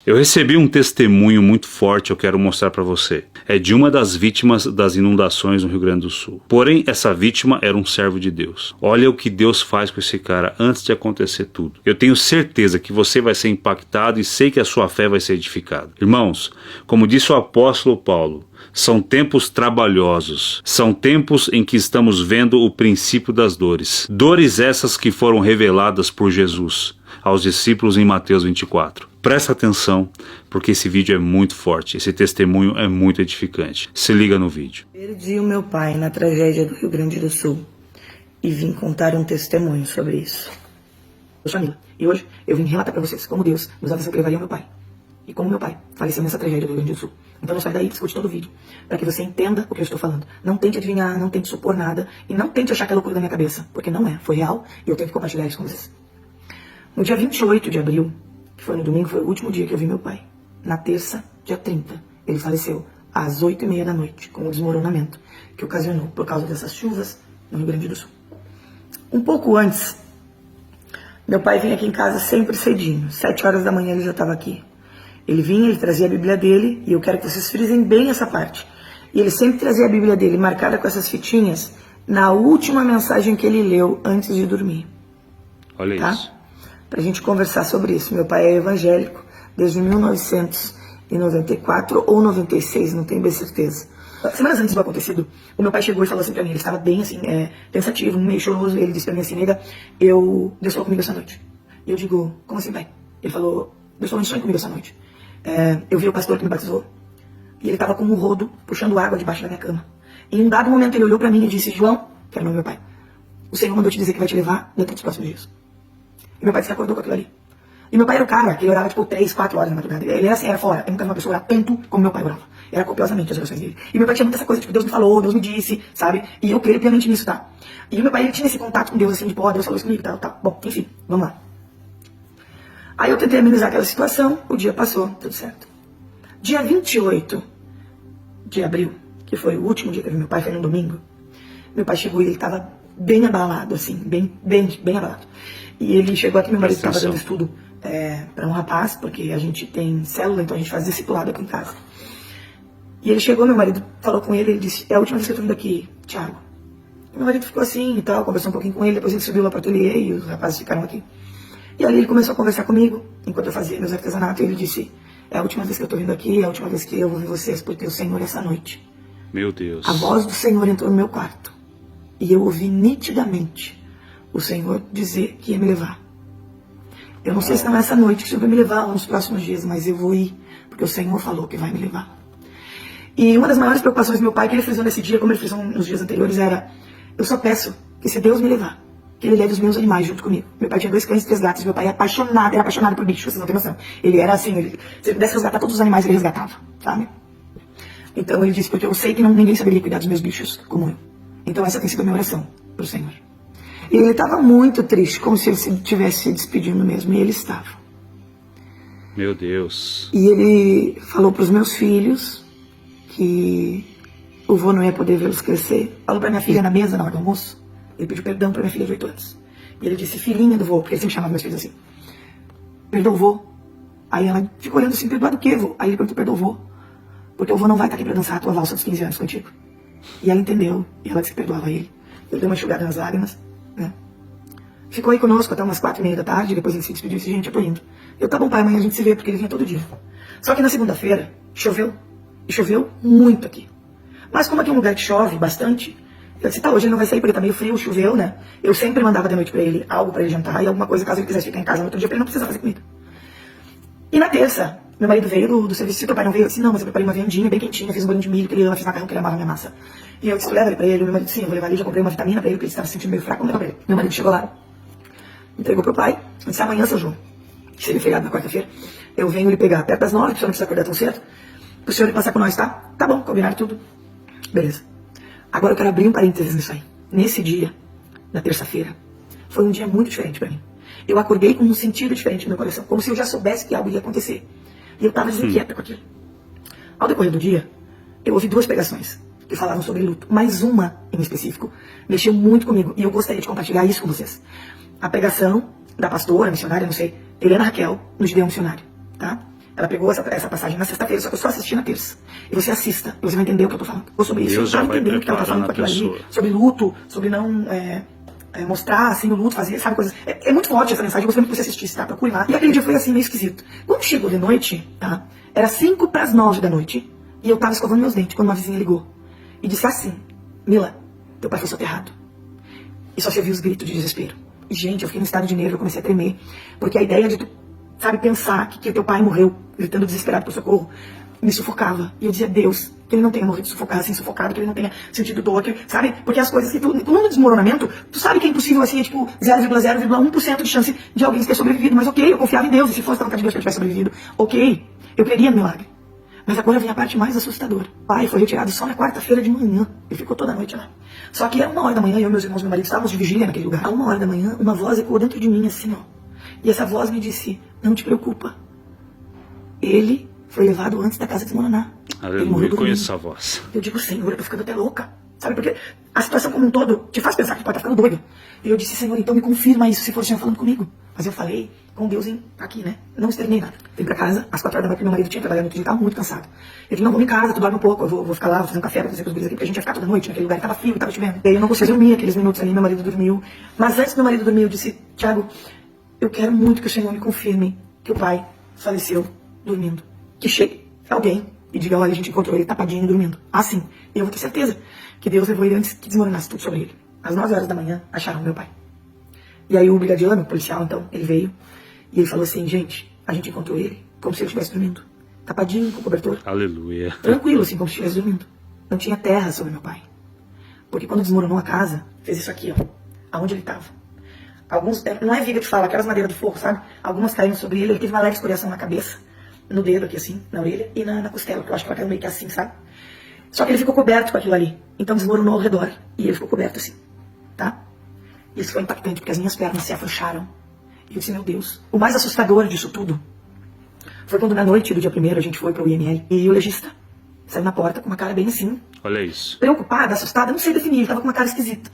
Eu recebi um testemunho muito forte, eu quero mostrar para você. É de uma das vítimas das inundações no Rio Grande do Sul. Porém, essa vítima era um servo de Deus. Olha o que Deus faz com esse cara antes de acontecer tudo. Eu tenho certeza que você vai ser impactado e sei que a sua fé vai ser edificada. Irmãos, como disse o apóstolo Paulo, são tempos trabalhosos, são tempos em que estamos vendo o princípio das dores. Dores essas que foram reveladas por Jesus aos discípulos em Mateus 24. Presta atenção, porque esse vídeo é muito forte, esse testemunho é muito edificante. Se liga no vídeo. Perdi o meu pai na tragédia do Rio Grande do Sul e vim contar um testemunho sobre isso. Eu sou Camila e hoje eu vim relatar para vocês como Deus nos avisou que levaria o meu pai e como meu pai faleceu nessa tragédia do Rio Grande do Sul. Então não sai daí, escute todo o vídeo, para que você entenda o que eu estou falando. Não tente adivinhar, não tente supor nada e não tente achar que é loucura da minha cabeça, porque não é, foi real e eu tenho que compartilhar isso com vocês. No dia 28 de abril, que foi no domingo, foi o último dia que eu vi meu pai. Na terça, dia 30, ele faleceu às 8h30 da noite, com o desmoronamento que ocasionou por causa dessas chuvas no Rio Grande do Sul. Um pouco antes, meu pai vinha aqui em casa sempre cedinho, 7 horas da manhã ele já estava aqui. Ele vinha, ele trazia a Bíblia dele, e eu quero que vocês frisem bem essa parte. E ele sempre trazia a Bíblia dele marcada com essas fitinhas na última mensagem que ele leu antes de dormir. Olha tá? isso. Pra gente conversar sobre isso. Meu pai é evangélico desde 1994 ou 96, não tenho bem certeza. Semanas antes do acontecido, o meu pai chegou e falou assim pra mim, ele estava bem assim, pensativo, meio choroso, e ele disse pra mim assim, nega, Deus falou comigo essa noite. E eu digo, como assim, pai? Ele falou, Deus falou em sonho comigo essa noite. Eu vi o pastor que me batizou, e ele estava com um rodo, puxando água debaixo da minha cama. E em um dado momento ele olhou pra mim e disse, João, que era o meu pai, o Senhor mandou te dizer que vai te levar dentro dos próximos dias. E meu pai se acordou com aquilo ali. E meu pai era o cara que orava tipo 3, 4 horas na madrugada. Ele era assim, era fora. Eu nunca vi uma pessoa orar tanto como meu pai orava. Era copiosamente as orações dele. E meu pai tinha muita essa coisa, tipo, Deus me falou, Deus me disse, sabe? E eu creio plenamente nisso, tá? E meu pai, ele tinha esse contato com Deus, assim, tipo, ó, Deus falou isso comigo, tal, tal. Bom, enfim, vamos lá. Aí eu tentei amenizar aquela situação, o dia passou, tudo certo. Dia 28 de abril, que foi o último dia que eu vi meu pai, foi no domingo, meu pai chegou e ele tava bem abalado, assim, bem abalado. E ele chegou aqui, meu marido estava dando estudo para um rapaz, porque a gente tem célula, então a gente faz discipulado aqui em casa. E ele chegou, meu marido falou com ele disse, é a última vez que eu tô vindo aqui, Thiago. E meu marido ficou assim e tal, conversou um pouquinho com ele, depois ele subiu lá para o ateliê e os rapazes ficaram aqui. E ali ele começou a conversar comigo, enquanto eu fazia meus artesanatos, e ele disse, é a última vez que eu tô vindo aqui, é a última vez que eu vou ver vocês, porque o Senhor essa noite. Meu Deus. A voz do Senhor entrou no meu quarto, e eu ouvi nitidamente o Senhor dizer que ia me levar. Eu não sei se não é essa noite que o Senhor vai me levar ou nos próximos dias, mas eu vou ir, porque o Senhor falou que vai me levar. E uma das maiores preocupações do meu pai, que ele frisou nesse dia, como ele frisou nos dias anteriores, era, eu só peço que se Deus me levar, que ele leve os meus animais junto comigo. Meu pai tinha 2 cães e 3 gatos, meu pai era apaixonado por bicho, vocês não têm noção. Ele era assim, se ele pudesse resgatar todos os animais, ele resgatava, sabe? Então ele disse, porque eu sei que ninguém saberia cuidar dos meus bichos como eu. Então essa tem sido a minha oração pro Senhor. E ele estava muito triste, como se ele estivesse se despedindo mesmo, e ele estava. Meu Deus. E ele falou para os meus filhos que o vô não ia poder vê-los crescer. Falou para minha filha na mesa, na hora do almoço. Ele pediu perdão para minha filha de 8 anos. E ele disse, filhinha do vô, porque ele sempre chamava meus filhos assim. Perdoa o vô. Aí ela ficou olhando assim, perdoa do quê, vô? Aí ele perguntou, perdoa o vô. Porque o vô não vai estar aqui para dançar a tua valsa dos 15 anos contigo. E ela entendeu, e ela disse que perdoava ele. Ele deu uma enxugada nas lágrimas, né? Ficou aí conosco até umas 4h30 da tarde, depois ele se despediu e disse, gente, eu tô indo. Eu, tá bom, pai, amanhã a gente se vê, porque ele vinha todo dia. Só que na segunda-feira, choveu, e choveu muito aqui. Mas como aqui é um lugar que chove bastante, eu disse, tá, hoje ele não vai sair porque tá meio frio, choveu, né? Eu sempre mandava de noite pra ele algo pra ele jantar, e alguma coisa, caso ele quisesse ficar em casa no outro dia, pra ele não precisar fazer comida. E na terça, meu marido veio do serviço, se teu pai não veio, eu disse, não, mas eu preparei uma viandinha bem quentinha, fiz um bolinho de milho que ele ama, fiz macarrão que ele amava minha massa. E eu disse, leva ele pra ele, meu marido disse, sim, eu vou levar ele, já comprei uma vitamina pra ele, porque ele estava se sentindo meio fraco, vamos levar pra ele. Meu marido chegou lá, entregou pro pai, eu disse, amanhã, seu João, que seria feriado na quarta-feira, eu venho lhe pegar perto das 9, porque o senhor não precisa acordar tão cedo, pro senhor ir passar com nós, tá? Tá bom, combinaram tudo. Beleza. Agora eu quero abrir um parênteses nisso aí. Nesse dia, na terça-feira, foi um dia muito diferente pra mim. Eu acordei com um sentido diferente no meu coração, como se eu já soubesse que algo ia acontecer. E eu estava desinquieta com aquilo. Ao decorrer do dia, eu ouvi 2 pregações que falavam sobre luto, mas uma, em específico, mexeu muito comigo, e eu gostaria de compartilhar isso com vocês. A pregação da pastora, missionária, não sei, Helena Raquel, no Gideão Missionário, tá? Ela pegou essa passagem na sexta-feira, só que eu só assisti na terça. E você assista, e você vai entender o que eu tô falando. Ou sobre isso, Deus eu tava já vai entendendo o que ela tá falando com aquilo preparando a ali. pessoa. Sobre luto, sobre não mostrar assim o luto, fazer, sabe, coisas. É muito forte essa mensagem, eu gostaria muito que você assistisse, tá? Procure lá. E aquele dia foi assim, meio esquisito. Quando chegou de noite, tá? Era 8:55 da noite, e eu tava escovando meus dentes, quando uma vizinha ligou. E disse assim: Mila, teu pai foi soterrado. E só se ouviu os gritos de desespero. Gente, eu fiquei no estado de nervo, eu comecei a tremer. Porque a ideia de tu, sabe, pensar que teu pai morreu, gritando desesperado por socorro, me sufocava. E eu dizia, Deus, que ele não tenha morrido assim, sufocado, que ele não tenha sentido dor, que, sabe? Porque as coisas que tu, no desmoronamento, tu sabe que é impossível, assim, é tipo 0,0,1% de chance de alguém ter sobrevivido. Mas ok, eu confiava em Deus, e se fosse da vontade de Deus que eu tivesse sobrevivido, ok, eu creria no milagre. Mas agora vem a parte mais assustadora. O pai foi retirado só na quarta-feira de manhã. Ele ficou toda a noite lá. Só que era 1h da manhã, eu, meus irmãos, meu marido, estávamos de vigília naquele lugar. A 1h da manhã, uma voz ecoou dentro de mim assim, ó. E essa voz me disse, não te preocupa. Ele foi levado antes da casa desmoronar. Aleluia, eu conheço essa voz. Eu digo, Senhor, eu tô ficando até louca. Sabe, porque a situação como um todo te faz pensar que tu pode estar ficando doido. E eu disse, Senhor, então me confirma isso, se for o Senhor falando comigo. Mas eu falei com Deus aqui, né? Não externei nada. Vim pra casa, às 4h da manhã, meu marido tinha trabalhado muito dia, tava muito cansado. Eu disse, não, vamos em casa, tu dorme um pouco, eu vou ficar lá, vou fazer um café pra fazer com os guris aqui, porque a gente ia ficar toda noite naquele lugar, tava frio, tava chovendo. E aí eu não consegui dormir aqueles minutos ali, meu marido dormiu. Mas antes do meu marido dormir, eu disse, Tiago, eu quero muito que o Senhor me confirme que o pai faleceu dormindo. Que chegue alguém e diga, olha, a gente encontrou ele tapadinho dormindo. Assim, eu vou ter certeza que Deus levou ele antes que desmoronasse tudo sobre ele. Às 9h da manhã, acharam meu pai. E aí o brigadiano, o policial, então, ele veio e ele falou assim, gente, a gente encontrou ele como se ele estivesse dormindo. Tapadinho, com cobertor. Aleluia. Tranquilo, assim, como se estivesse dormindo. Não tinha terra sobre meu pai. Porque quando desmoronou a casa, fez isso aqui, ó, aonde ele estava. Alguns, não é viga de fala, aquelas madeiras do forro, sabe? Algumas caíram sobre ele, ele teve uma leve escoriação na cabeça, no dedo aqui assim, na orelha e na costela, que eu acho que ela caiu meio que assim, sabe? Só que ele ficou coberto com aquilo ali. Então desmoronou ao redor. E ele ficou coberto assim, tá? Isso foi impactante, porque as minhas pernas se afrouxaram. E eu disse, meu Deus. O mais assustador disso tudo foi quando na noite do dia 1º a gente foi para o IML. E o legista saiu na porta com uma cara bem assim. Olha isso. Preocupada, assustada, não sei definir, ele tava com uma cara esquisita.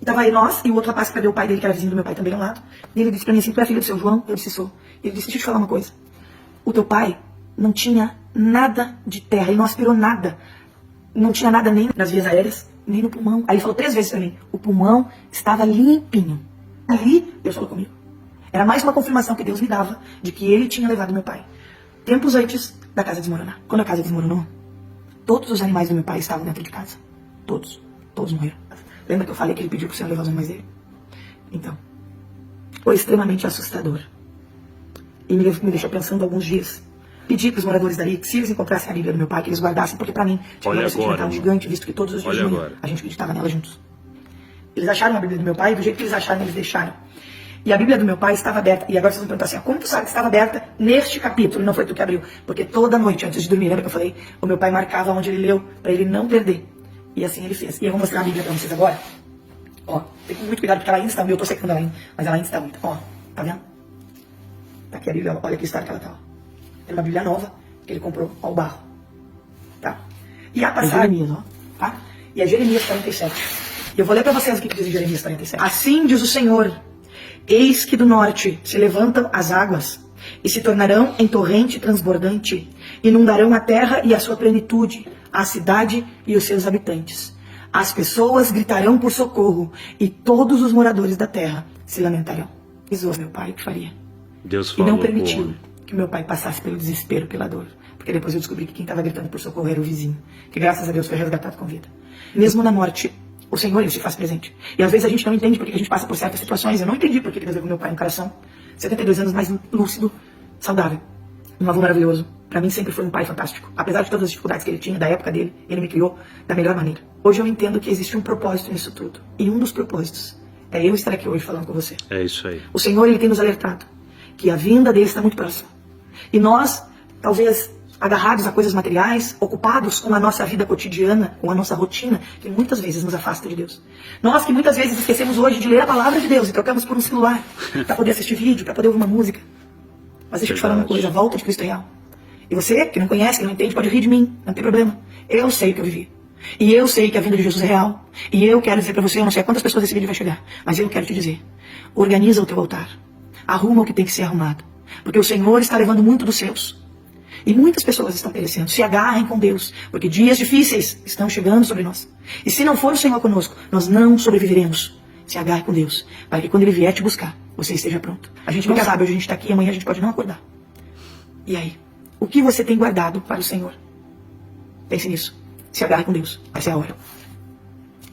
E tava aí nós e o outro rapaz que perdeu o pai dele, que era vizinho do meu pai também ao lado. E ele disse pra mim assim, tu é filho do seu João? Eu disse, sou. Ele disse, deixa eu te falar uma coisa. O teu pai não tinha nada de terra, ele não aspirou nada. Não tinha nada nem nas vias aéreas, nem no pulmão. Aí ele falou 3 vezes pra mim, o pulmão estava limpinho. Ali, Deus falou comigo. Era mais uma confirmação que Deus me dava de que ele tinha levado meu pai. Tempos antes da casa desmoronar. Quando a casa desmoronou, todos os animais do meu pai estavam dentro de casa. Todos. Todos morreram. Lembra que eu falei que ele pediu pro Senhor levar os animais dele? Então, foi extremamente assustador. E me deixou pensando alguns dias. Pedi para os moradores dali que se eles encontrassem a Bíblia do meu pai, que eles guardassem, porque para mim tinha uma sentimental gigante, visto que todos os dias de manhã a gente acreditava nela juntos. Eles acharam a Bíblia do meu pai, e do jeito que eles acharam, eles deixaram. E a Bíblia do meu pai estava aberta. E agora vocês vão perguntar assim, como tu sabe que estava aberta neste capítulo? Não foi tu que abriu. Porque toda noite, antes de dormir, lembra que eu falei? O meu pai marcava onde ele leu, para ele não perder. E assim ele fez. E eu vou mostrar a Bíblia para vocês agora. Ó, tem muito cuidado, porque ela ainda está úmida. Eu tô secando ela ainda, mas ela ainda está úmida. Ó, tá vendo? Tá aqui a Bíblia, olha que história que ela tá, ó. É uma Bíblia nova que ele comprou ao barro. Tá? E a passagem, Jeremias, ó, tá? E é Jeremias 47. E eu vou ler para vocês o que diz em Jeremias 47. Assim diz o Senhor, eis que do norte se levantam as águas e se tornarão em torrente transbordante, inundarão a terra e a sua plenitude, a cidade e os seus habitantes. As pessoas gritarão por socorro e todos os moradores da terra se lamentarão. Avisou meu pai o que faria. Deus falou, e não permitiu que meu pai passasse pelo desespero, pela dor. Porque depois eu descobri que quem estava gritando por socorro era o vizinho, que graças a Deus foi resgatado com vida. Mesmo na morte, o Senhor, ele se faz presente. E às vezes a gente não entende porque a gente passa por certas situações. Eu não entendi porque Deus levou meu pai no coração. 72 anos mais lúcido, saudável. Um avô maravilhoso. Para mim sempre foi um pai fantástico. Apesar de todas as dificuldades que ele tinha, da época dele, ele me criou da melhor maneira. Hoje eu entendo que existe um propósito nisso tudo. E um dos propósitos é eu estar aqui hoje falando com você. É isso aí. O Senhor, ele tem nos alertado que a vinda dele está muito próxima. E nós, talvez agarrados a coisas materiais, ocupados com a nossa vida cotidiana, com a nossa rotina, que muitas vezes nos afasta de Deus. Nós que muitas vezes esquecemos hoje de ler a palavra de Deus e trocamos por um celular, para poder assistir vídeo, para poder ouvir uma música. Mas deixa eu te falar uma coisa, a volta de Cristo é real. E você, que não conhece, que não entende, pode rir de mim, não tem problema. Eu sei o que eu vivi. E eu sei que a vinda de Jesus é real. E eu quero dizer para você, eu não sei a quantas pessoas esse vídeo vai chegar, mas eu quero te dizer, organiza o teu altar. Arruma o que tem que ser arrumado. Porque o Senhor está levando muito dos seus. E muitas pessoas estão perecendo. Se agarrem com Deus, porque dias difíceis estão chegando sobre nós. E se não for o Senhor conosco, nós não sobreviveremos. Se agarre com Deus, para que quando Ele vier te buscar, você esteja pronto. A gente nunca sabe, hoje a gente está aqui, amanhã a gente pode não acordar. E aí? O que você tem guardado para o Senhor? Pense nisso. Se agarre com Deus. Essa é a hora.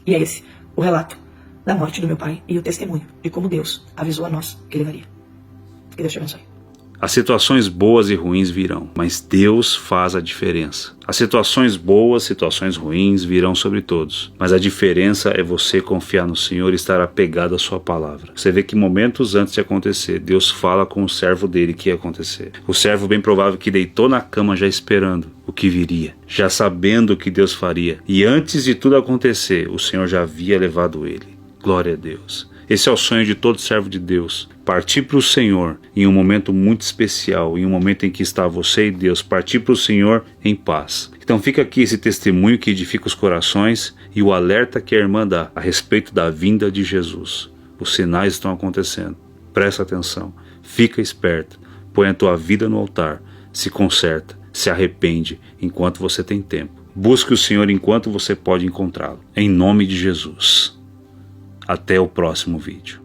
E é esse o relato da morte do meu pai e o testemunho de como Deus avisou a nós que Ele daria. Que Deus te abençoe. As situações boas e ruins virão, mas Deus faz a diferença. As situações boas, situações ruins virão sobre todos, mas a diferença é você confiar no Senhor e estar apegado à sua palavra. Você vê que momentos antes de acontecer, Deus fala com o servo dele que ia acontecer. O servo bem provável que deitou na cama já esperando o que viria, já sabendo o que Deus faria. E antes de tudo acontecer, o Senhor já havia levado ele. Glória a Deus. Esse é o sonho de todo servo de Deus. Partir para o Senhor em um momento muito especial, em um momento em que está você e Deus, partir para o Senhor em paz. Então fica aqui esse testemunho que edifica os corações e o alerta que a irmã dá a respeito da vinda de Jesus. Os sinais estão acontecendo. Presta atenção, fica esperto, põe a tua vida no altar, se conserta, se arrepende enquanto você tem tempo. Busque o Senhor enquanto você pode encontrá-lo. Em nome de Jesus. Até o próximo vídeo.